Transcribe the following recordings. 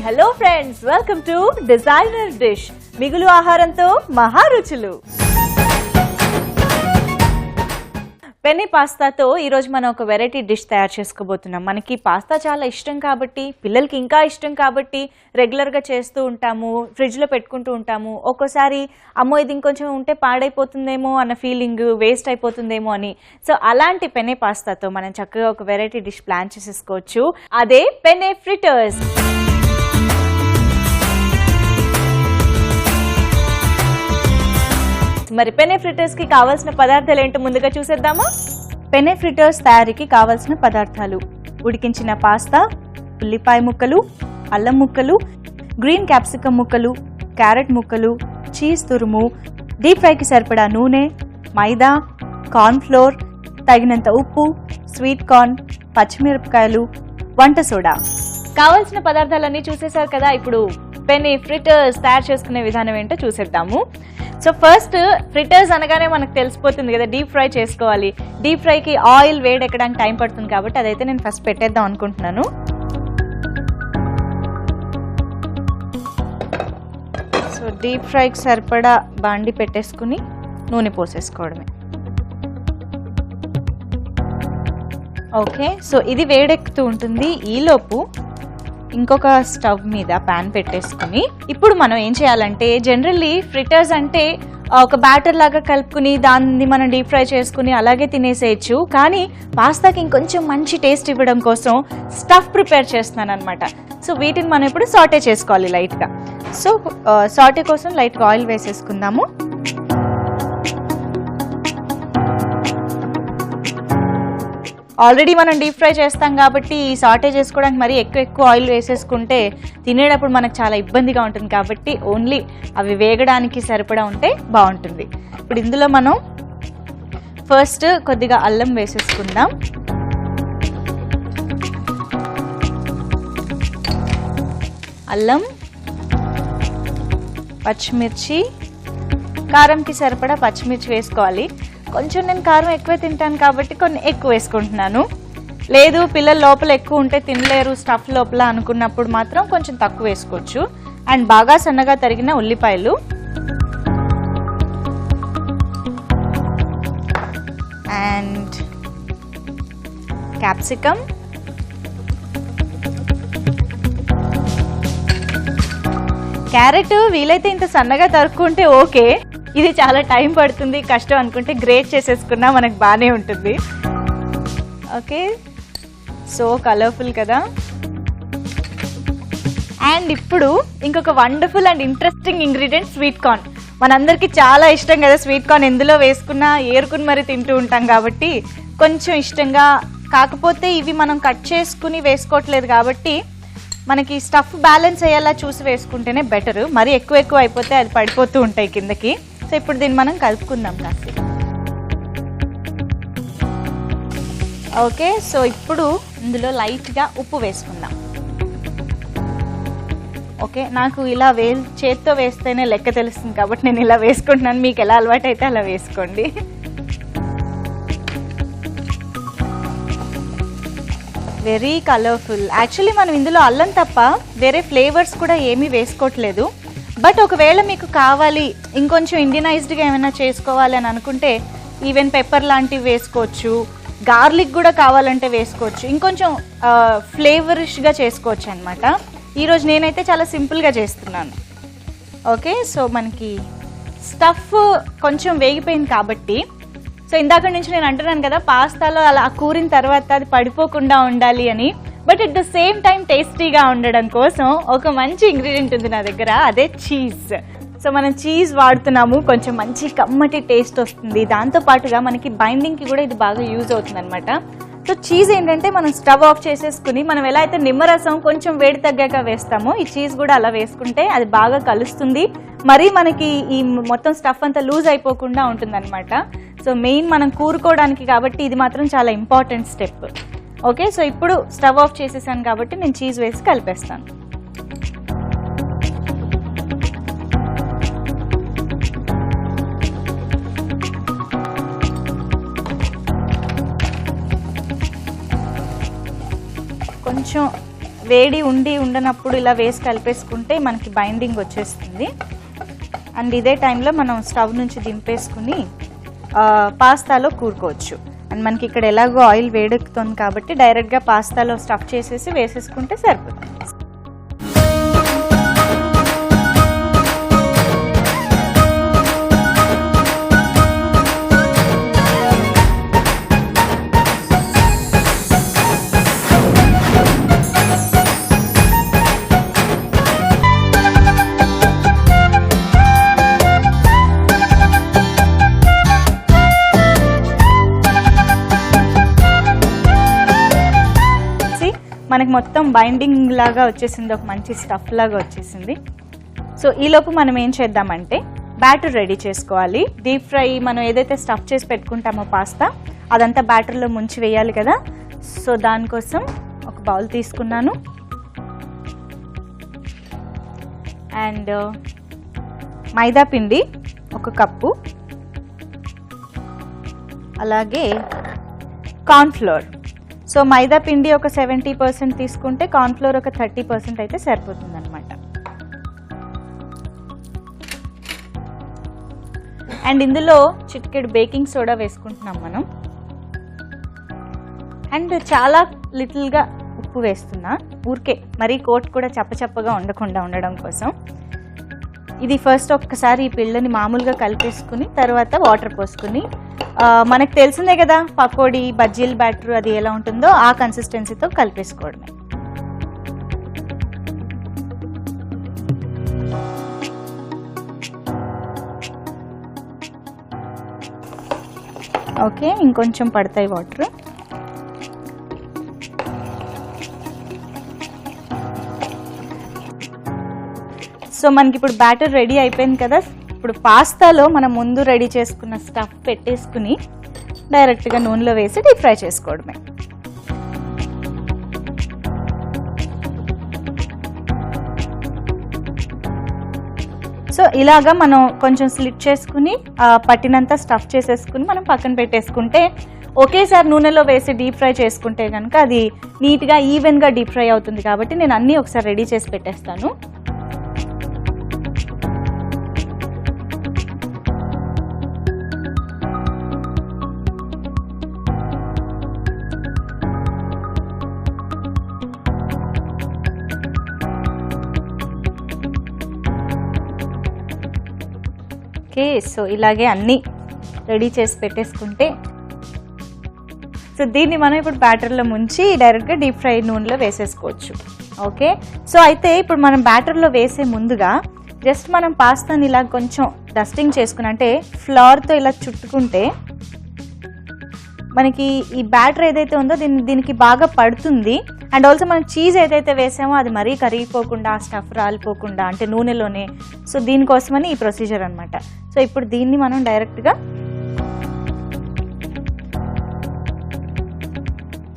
Hello friends, welcome to designer dish. మిగులు ఆహారంతో మహారుచులు. పెన్ని పాస్తాతో ఈరోజు మనం ఒక వెరైటీ డిష్ తయారు చేసుకోబోతున్నాం. మనకి పాస్తా చాలా ఇష్టం కాబట్టి, పిల్లలకి ఇంకా ఇష్టం కాబట్టి రెగ్యులర్గా చేస్తూ ఉంటాము, ఫ్రిడ్జ్లో పెట్టుకుంటూ ఉంటాము. ఒక్కోసారి అమ్మో ఇది ఇంకొంచెం ఉంటే పాడైపోతుందేమో అన్న ఫీలింగ్, వేస్ట్ అయిపోతుందేమో అని. సో అలాంటి పెన్ని పాస్తాతో మనం చక్కగా ఒక వెరైటీ డిష్ ప్లాన్ చేసేసుకోవచ్చు. అదే పెన్ని ఫ్రిటర్స్. మరి పెన్ని ఫ్రిటర్స్ కి కావాల్సిన పదార్థాలు ఏంటో ముందుగా చూసేద్దామా. పెన్ని ఫ్రిటర్స్ తయారీకి కావాల్సిన పదార్థాలు: ఉడికించిన పాస్తా, ఉల్లిపాయ ముక్కలు, అల్లం ముక్కలు, గ్రీన్ క్యాప్సికమ్ ముక్కలు, క్యారెట్ ముక్కలు, చీజ్ తురుము, డీప్ ఫ్రైకి సరిపడా నూనె, మైదా, కార్న్ ఫ్లోర్, తగినంత ఉప్పు, స్వీట్ కార్న్, పచ్చిమిరపకాయలు, వంట సోడా. కావాల్సిన పదార్థాలన్నీ చూసేశారు కదా. ఇప్పుడు పెన్ని ఫ్రిటర్స్ తయారు చేసుకునే విధానం ఏంటో చూసేద్దాము. సో ఫస్ట్ ఫ్రిటర్స్ అనగానే మనకు తెలిసిపోతుంది కదా, డీప్ ఫ్రై చేసుకోవాలి. డీప్ ఫ్రైకి ఆయిల్ వేడెక్కడానికి టైం పడుతుంది కాబట్టి అదైతే నేను ఫస్ట్ పెట్టేద్దాం అనుకుంటున్నాను. సో డీప్ ఫ్రైకి సరిపడా బాండి పెట్టేసుకుని నూనె పోసేసుకోవడమే. ఓకే, సో ఇది వేడెక్కుతూ ఉంటుంది. ఈలోపు ఇంకొక స్టవ్ మీద ప్యాన్ పెట్టేసుకుని ఇప్పుడు మనం ఏం చేయాలంటే, జనరల్లీ ఫ్రిటర్స్ అంటే ఒక బ్యాటర్ లాగా కలుపుకుని దాన్ని మనం డీప్ ఫ్రై చేసుకుని అలాగే తినేసేయచ్చు. కానీ పాస్తాకి ఇంకొంచెం మంచి టేస్ట్ ఇవ్వడం కోసం స్టఫ్ ప్రిపేర్ చేస్తున్నాను అనమాట. సో వీటిని మనం ఇప్పుడు సాటే చేసుకోవాలి లైట్గా. సో సాటే కోసం లైట్గా ఆయిల్ వేసేసుకుందాము. ఆల్రెడీ మనం డీప్ ఫ్రై చేస్తాం కాబట్టి ఈ సాటే చేసుకోవడానికి మరీ ఎక్కువ ఆయిల్ వేసేసుకుంటే తినేటప్పుడు మనకు చాలా ఇబ్బందిగా ఉంటుంది. కాబట్టి ఓన్లీ అవి వేగడానికి సరిపడా ఉంటే బాగుంటుంది. ఇప్పుడు ఇందులో మనం ఫస్ట్ కొద్దిగా అల్లం వేసేసుకుందాం. అల్లం, పచ్చిమిర్చి, కారంకి సరిపడా పచ్చిమిర్చి వేసుకోవాలి. కొంచెం నేను కారం ఎక్కువ తింటాను కాబట్టి కొన్ని ఎక్కువ వేసుకుంటున్నాను. లేదు పిల్లలు లోపల ఎక్కువ ఉంటే తినలేరు స్టఫ్ లోపల అనుకున్నప్పుడు మాత్రం కొంచెం తక్కువ వేసుకోవచ్చు. అండ్ బాగా సన్నగా తరిగిన ఉల్లిపాయలు, అండ్ క్యాప్సికమ్, క్యారెట్ వీలైతే ఇంత సన్నగా తరుక్కుంటే ఓకే. ఇది చాలా టైం పడుతుంది, కష్టం అనుకుంటే గ్రేట్ చేసేసుకున్నా మనకు బాగానే ఉంటుంది. ఓకే, సో కలర్ఫుల్ కదా. అండ్ ఇప్పుడు ఇంకొక wonderful and interesting ingredient, sweet corn. మనందరికీ చాలా ఇష్టం కదా స్వీట్ కార్న్. ఎందులో వేసుకున్నా ఏరుకుని మరి తింటూ ఉంటాం కాబట్టి కొంచెం ఇష్టంగా. కాకపోతే ఇవి మనం కట్ చేసుకుని వేసుకోవట్లేదు కాబట్టి మనకి స్టఫ్ బ్యాలెన్స్ అయ్యేలా చూసి వేసుకుంటేనే బెటర్. మరి ఎక్కువ అయిపోతే అది పడిపోతూ ఉంటాయి కిందకి. సో ఇప్పుడు దీన్ని మనం కలుపుకుందాం కాస్త. ఓకే, సో ఇప్పుడు ఇందులో లైట్గా ఉప్పు వేసుకుందాం. ఓకే, నాకు ఇలా చేత్తో వేస్తేనే లెక్క తెలుస్తుంది కాబట్టి నేను ఇలా వేసుకుంటున్నాను. మీకు ఎలా అలవాటు అయితే అలా వేసుకోండి. Very colourful. యాక్చువల్లీ మనం ఇందులో అల్లం తప్ప వేరే ఫ్లేవర్స్ కూడా ఏమీ వేసుకోవట్లేదు. బట్ ఒకవేళ మీకు కావాలి ఇంకొంచెం ఇండియనైజ్డ్గా ఏమైనా చేసుకోవాలి అని అనుకుంటే ఈవెన్ పెప్పర్ లాంటివి వేసుకోవచ్చు, గార్లిక్ కూడా కావాలంటే వేసుకోవచ్చు, ఇంకొంచెం ఫ్లేవరిష్గా చేసుకోవచ్చు అనమాట. ఈరోజు నేనైతే చాలా సింపుల్గా చేస్తున్నాను. ఓకే, సో మనకి స్టఫ్ కొంచెం వేగిపోయింది కాబట్టి, సో ఇందాక నుంచి నేను అంటున్నాను కదా పాస్తాలో అలా కూరిన తర్వాత అది పడిపోకుండా ఉండాలి అని. But at the same time టేస్టీగా ఉండడం కోసం ఒక మంచి ఇంగ్రీడియంట్ ఉంది నా దగ్గర, అదే చీజ్. సో మనం చీజ్ వాడుతున్నాము, కొంచెం మంచి కమ్మటి టేస్ట్ వస్తుంది. దాంతోపాటుగా మనకి బైండింగ్కి కూడా ఇది బాగా యూజ్ అవుతుంది అనమాట. సో చీజ్ ఏంటంటే మనం స్టవ్ ఆఫ్ చేసేసుకుని మనం ఎలా అయితే నిమ్మరసం కొంచెం వేడి తగ్గాక వేస్తామో ఈ చీజ్ కూడా అలా వేసుకుంటే అది బాగా కలుస్తుంది. మరీ మనకి ఈ మొత్తం స్టఫ్ అంతా లూజ్ అయిపోకుండా ఉంటుంది అనమాట. సో మెయిన్ మనం కూరుకోవడానికి కాబట్టి ఇది మాత్రం చాలా ఇంపార్టెంట్ స్టెప్. ఓకే, సో ఇప్పుడు స్టవ్ ఆఫ్ చేసేసాను కాబట్టి నేను చీజ్ వేసి కలిపేస్తాను. కొంచెం వేడి ఉండనప్పుడు ఇలా వేసి కలిపేసుకుంటే మనకి బైండింగ్ వచ్చేస్తుంది. అండ్ ఇదే టైంలో మనం స్టవ్ నుంచి దింపేసుకుని పాస్తాలో కూరుకోవచ్చు. అండ్ మనకి ఇక్కడ ఎలాగో ఆయిల్ వేడెక్కుతుంది కాబట్టి డైరెక్ట్గా పాస్తాలో స్టఫ్ చేసేసి వేసేసుకుంటే సరిపోతుంది. మనకి మొత్తం బైండింగ్ లాగా వచ్చేసింది, ఒక మంచి స్టఫ్ లాగా వచ్చేసింది. సో ఈలోపు మనం ఏం చేద్దామంటే బ్యాటర్ రెడీ చేసుకోవాలి. డీప్ ఫ్రై మనం ఏదైతే స్టఫ్ చేసి పెట్టుకుంటామో పాస్తా అదంతా బ్యాటర్లో ముంచి వేయాలి కదా. సో దానికోసం ఒక బౌల్ తీసుకున్నాను. అండ్ మైదా పిండి 1 కప్పు, అలాగే కార్న్ఫ్లోర్. సో మైదా పిండి ఒక 70% తీసుకుంటే కార్న్ఫ్లోర్ ఒక 30% అయితే సరిపోతుంది అనమాట. అండ్ ఇందులో చిటికెడు బేకింగ్ సోడా వేసుకుంటున్నాం మనం. అండ్ చాలా లిటిల్గా ఉప్పు వేస్తున్నా, ఊరికే మరీ కోట్ కూడా చప్పచప్పగా ఉండకుండా ఉండడం కోసం. ఇది ఫస్ట్ ఒక్కసారి ఈ పిల్లని మామూలుగా కలిపేసుకుని తర్వాత వాటర్ పోసుకుని, మనకు తెలిసిందే కదా పకోడీ బజ్జీల బ్యాటర్ అది ఎలా ఉంటుందో ఆ కన్సిస్టెన్సీతో కలిపేసుకోవడమే. ఓకే, ఇంకొంచెం పడతాయి వాటర్. సో మనకి ఇప్పుడు బ్యాటర్ రెడీ అయిపోయింది కదా. ఇప్పుడు పాస్తాలో మనం ముందు రెడీ చేసుకున్న స్టఫ్ పెట్టేసుకుని డైరెక్ట్గా నూనెలో వేసి డీప్ ఫ్రై చేసుకోవడమే. సో ఇలాగా మనం కొంచెం స్లిట్ చేసుకుని పట్టినంత స్టఫ్ చేసేసుకుని మనం పక్కన పెట్టేసుకుంటే, ఒకేసారి నూనెలో వేసి డీప్ ఫ్రై చేసుకుంటే కనుక అది నీట్గా ఈవెన్గా డీప్ ఫ్రై అవుతుంది. కాబట్టి నేను అన్నీ ఒకసారి రెడీ చేసి పెట్టేస్తాను. ఓకే, సో ఇలాగే అన్నీ రెడీ చేసి పెట్టేసుకుంటే, సో దీన్ని మనం ఇప్పుడు బ్యాటర్లో ముంచి డైరెక్ట్గా డీప్ ఫ్రై నూనెలో వేసేసుకోవచ్చు. ఓకే, సో అయితే ఇప్పుడు మనం బ్యాటర్లో వేసే ముందుగా జస్ట్ మనం పాస్తాని ఇలా కొంచెం డస్టింగ్ చేసుకుని, అంటే ఫ్లవర్తో ఇలా చుట్టుకుంటే మనకి ఈ బ్యాటర్ ఏదైతే ఉందో దీనికి బాగా పడుతుంది. అండ్ ఆల్సో మనం చీజ్ ఏదైతే వేసామో అది మరీ కరిగిపోకుండా, స్టఫ్ రాలిపోకుండా, అంటే నూనెలోనే. సో దీనికోసమని ఈ ప్రొసీజర్ అనమాట. సో ఇప్పుడు దీన్ని మనం డైరెక్ట్గా,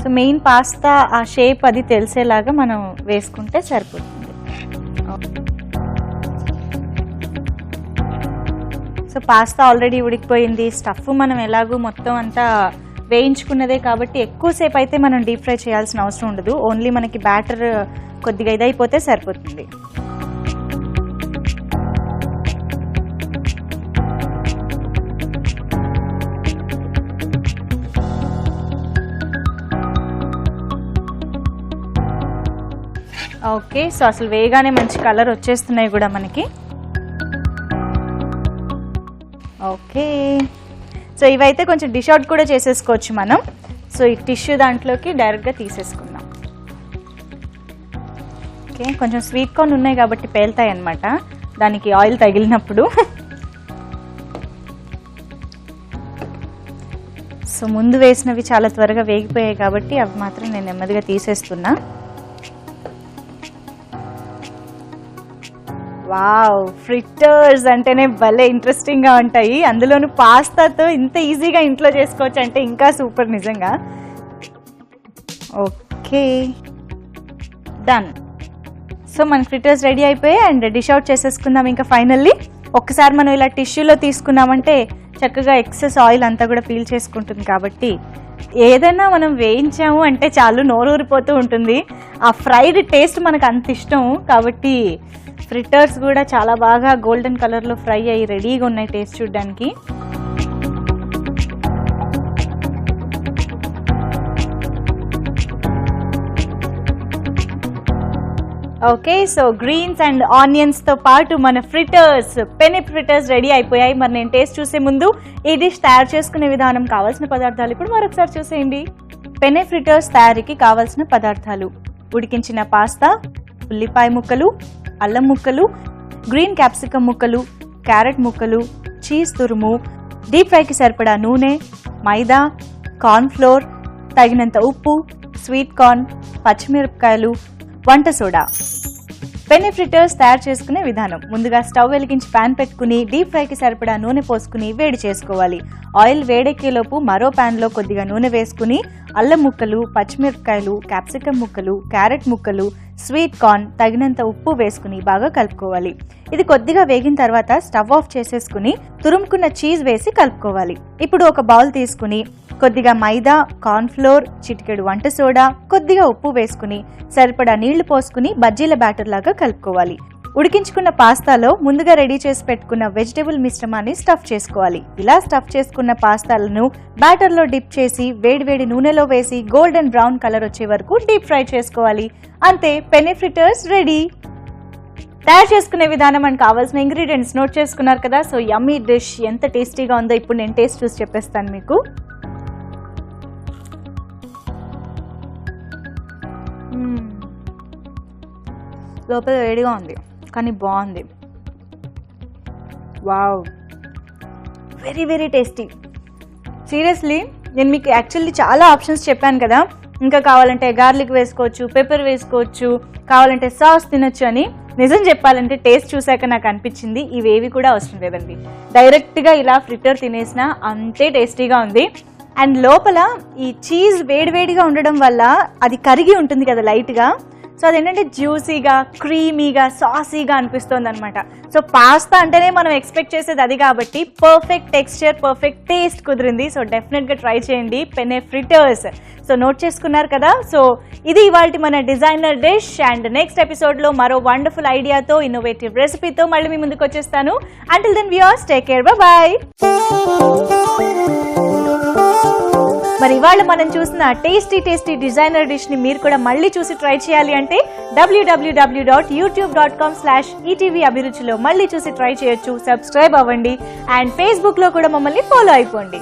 సో మెయిన్ పాస్తా ఆ షేప్ అది తెలిసేలాగా మనం వేసుకుంటే సరిపోతుంది. సో పాస్తా ఆల్రెడీ ఉడికిపోయింది. స్టఫ్ మనం ఎలాగూ మొత్తం అంతా వేయించుకున్నదే కాబట్టి ఎక్కువసేపు అయితే మనం డీప్ ఫ్రై చేయాల్సిన అవసరం ఉండదు. ఓన్లీ మనకి బ్యాటర్ కొద్దిగా ఇదైపోతే సరిపోతుంది. ఓకే, సో అసలు వేగానే మంచి కలర్ వచ్చేస్తున్నాయి కూడా మనకి. ఓకే, సో ఇవైతే కొంచెం డిష్ అవుట్ కూడా చేసేసుకోవచ్చు మనం. సో ఈ టిష్యూ దాంట్లోకి డైరెక్ట్గా తీసేసుకుందాం. ఓకే, కొంచెం స్వీట్ కార్న్ ఉన్నాయి కాబట్టి పేలుతాయి అన్నమాట దానికి ఆయిల్ తగిలినప్పుడు. సో ముందు వేసినవి చాలా త్వరగా వేగిపోయాయి కాబట్టి అవి మాత్రం నేను నెమ్మదిగా తీసేస్తున్నా. వావ్, ఫ్రిట్టర్స్ అంటేనే భలే ఇంట్రెస్టింగ్గా ఉంటాయి. అందులోనూ పాస్తాతో ఇంత ఈజీగా ఇంట్లో చేసుకోవచ్చు అంటే ఇంకా సూపర్ నిజంగా. Okay, done. సో మన ఫ్రిట్టర్స్ రెడీ అయిపోయాయి. అండ్ డిష్ అవుట్ చేసేసుకుందాం. ఇంకా ఫైనల్లీ ఒక్కసారి మనం ఇలా టిష్యూలో తీసుకున్నామంటే చక్కగా ఎక్సెస్ ఆయిల్ అంతా కూడా పీల్ చేసుకుంటుంది కాబట్టి ఏదైనా మనం వేయించాము అంటే చాలు నోరూరిపోతూ ఉంటుంది. ఆ ఫ్రైడ్ టేస్ట్ మనకు అంత ఇష్టం కాబట్టి ఫ్రిటర్స్ కూడా చాలా బాగా గోల్డెన్ కలర్లో ఫ్రై అయ్యి రెడీగా ఉన్నాయి టేస్ట్ చూడడానికి. ఓకే, సో గ్రీన్స్ అండ్ ఆనియన్స్తో పాటు మన ఫ్రిటర్స్, పెనె ఫ్రిటర్స్ రెడీ అయిపోయాయి. మరి నేను టేస్ట్ చూసే ముందు ఈ డిష్ తయారు చేసుకునే విధానం, కావాల్సిన పదార్థాలు ఇప్పుడు మరొకసారి చూసేయండి. పెనె ఫ్రిటర్స్ తయారీకి కావాల్సిన పదార్థాలు: ఉడికించిన పాస్తా, ఉల్లిపాయ ముక్కలు, అల్లం ముక్కలు, గ్రీన్ క్యాప్సికమ్ ముక్కలు, క్యారెట్ ముక్కలు, చీజ్ తురుము, డీప్ ఫ్రైకి సరిపడా నూనె, మైదా, కార్న్ఫ్లోర్, తగినంత ఉప్పు, స్వీట్ కార్న్, పచ్చిమిరపకాయలు, వంట సోడా. పెనె ఫ్రిటర్స్ తయారు చేసుకునే విధానం: ముందుగా స్టవ్ వెలిగించి ప్యాన్ పెట్టుకుని డీప్ ఫ్రైకి సరిపడా నూనె పోసుకుని వేడి చేసుకోవాలి. ఆయిల్ వేడెక్కేలోపు మరో ప్యాన్లో కొద్దిగా నూనె వేసుకుని అల్లం ముక్కలు, పచ్చిమిరపకాయలు, క్యాప్సికమ్ ముక్కలు, క్యారెట్ ముక్కలు, స్వీట్ కార్న్, తగినంత ఉప్పు వేసుకుని బాగా కలుపుకోవాలి. ఇది కొద్దిగా వేగిన తర్వాత స్టవ్ ఆఫ్ చేసేసుకుని తురుముకున్న చీజ్ వేసి కలుపుకోవాలి. ఇప్పుడు ఒక బౌల్ తీసుకుని కొద్దిగా మైదా, కార్న్ఫ్లోర్, చిటికెడు వంట సోడా, కొద్దిగా ఉప్పు వేసుకుని సరిపడా నీళ్లు పోసుకుని బజ్జీల బ్యాటర్ లాగా కలుపుకోవాలి. ఉడికించుకున్న పాస్తాలో ముందుగా రెడీ చేసి పెట్టుకున్న వెజిటబుల్ మిశ్రమాన్ని స్టఫ్ చేసుకోవాలి. ఇలా స్టఫ్ చేసుకున్న పాస్తాలను బ్యాటర్లో డిప్ చేసి వేడివేడి నూనెలో వేసి గోల్డెన్ బ్రౌన్ కలర్ వచ్చే వరకు డీప్ ఫ్రై చేసుకోవాలి. అంతే, పెనె ఫ్రిటర్స్ రెడీ. తయారు చేసుకునే విధానం అండ్ కావాల్సిన ఇంగ్రీడియంట్స్ నోట్ చేసుకున్నారు కదా. సో యమ్మీ డిష్ ఎంత టేస్టీగా ఉందో ఇప్పుడు నేను టేస్ట్ చూసి చెప్పేస్తాను మీకు. లోపల వేడిగా ఉంది కానీ బాగుంది. Wow, very very tasty. Seriously, నేను మీకు యాక్చువల్లీ చాలా ఆప్షన్స్ చెప్పాను కదా. ఇంకా కావాలంటే గార్లిక్ వేసుకోవచ్చు, పెప్పర్ వేసుకోవచ్చు, కావాలంటే సాస్ తినొచ్చు అని. నిజం చెప్పాలంటే టేస్ట్ చూసాక నాకు అనిపించింది ఇవేవి కూడా అవసరం లేదండి. డైరెక్ట్గా ఇలా ఫ్రిటర్ తినేసినా అంతే టేస్టీగా ఉంది. అండ్ లోపల ఈ చీజ్ వేడివేడిగా ఉండడం వల్ల అది కరిగి ఉంటుంది కదా లైట్గా. సో అదేంటంటే జ్యూసీగా, క్రీమీగా, సాసీగా అనిపిస్తుంది అనమాట. సో పాస్తా అంటేనే మనం ఎక్స్పెక్ట్ చేసేది అది కాబట్టి పర్ఫెక్ట్ టెక్స్చర్, పర్ఫెక్ట్ టేస్ట్ కుదిరింది. సో డెఫినెట్గా ట్రై చేయండి పెనె ఫ్రిటర్స్. సో నోట్ చేసుకున్నారు కదా. సో ఇది ఇవాల్టి మన డిజైనర్ డిష్. అండ్ నెక్స్ట్ ఎపిసోడ్లో మరో వండర్ఫుల్ ఐడియాతో, ఇన్నోవేటివ్ రెసిపీతో మళ్ళీ మీ ముందుకు వచ్చేస్తాను. Until then viewers, take care, bye. మరి ఇవాళ మనం చూసిన టేస్టీ డిజైనర్ డిష్ ని మీరు కూడా మళ్ళీ చూసి ట్రై చేయాలి అంటే www.youtube.com/ETV అభిరుచిలో మళ్ళీ చూసి ట్రై చేయొచ్చు. సబ్స్క్రైబ్ అవ్వండి అండ్ Facebook లో కూడా మమ్మల్ని ఫాలో అయిపోండి.